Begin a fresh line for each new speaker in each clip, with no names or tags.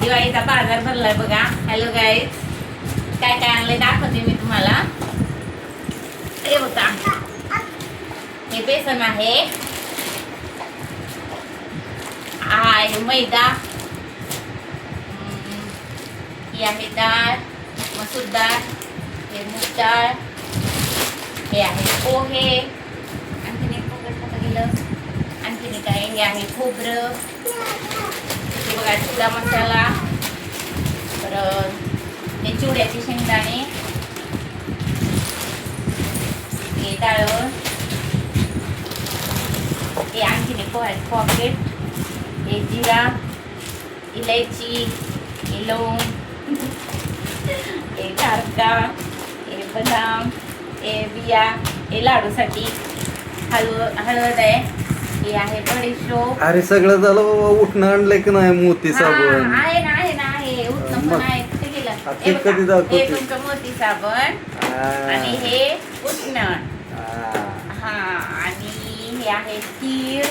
दिवाळीचा बाजार भरलाय बघा. हॅलो गाईज, काय काय आणलंय दाखवते मी तुम्हाला. हे बघा, हे बेसन आहे, आहे मैदा, ही आहे डाळ, मसूर डाळ, हे मूग डाळ, हे आहे पोहे, आणखीन एक पोहे गेलं, आणखीन काय हे आहे खोबरं, हे बघा चिवडा मसाला, परत हे चिवड्याचे शेंगदाणे, हे डाळ, हे आणखीन एक पोह्याचे पॉकेट, हे जिरा, इलायची, हे लवंग, हे कारका, हे बदाम, हे बिया, हे लाडूसाठी हळद आहे, हे आहे बडीशोप.
अरे सगळं झालं बाबा. उठणं आणलंय की नाही मोती साबण?
आहे ना आहे ना आहे, उठणं पण आहे. कुठे गेलं?
ते कधी दाखवते?
हे तुमचं मोती साबण आणि हे उठणं. हा, आणि हे आहे तीळ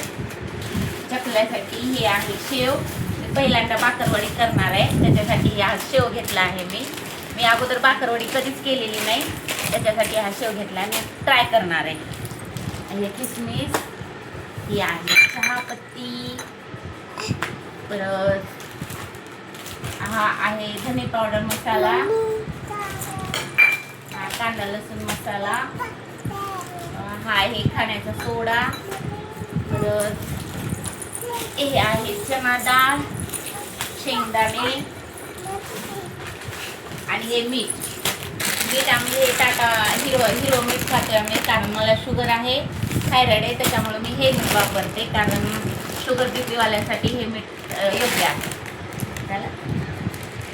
चकल्यासाठी, हे आहे शेव. मी पहिल्यांदा बाकरवडी करणार आहे, त्याच्यासाठी हा शेव घेतला आहे. मी अगोदर बाकरवडी कधीच केलेली नाही, त्याच्यासाठी हा शेव घेतला. मी ट्राय करणार आहे. आणि हे किसमिस, ही आहे चहापत्ती, परत हा आहे धने पावडर मसाला, हा कांदा लसूण मसाला, हा आहे खाण्याचा सोडा, परत हे आहे चना डाळ, शेंगदाणे आणि हे मीठ. आम्ही हे टाटा हिरो मीठ खाते आम्ही, कारण मला शुगर आहे, थायरॉइड आहे, त्याच्यामुळे मी हे मीठ वापरते, कारण शुगर बीपीवाल्यासाठी हे मीठ योग्य आहे. झालं.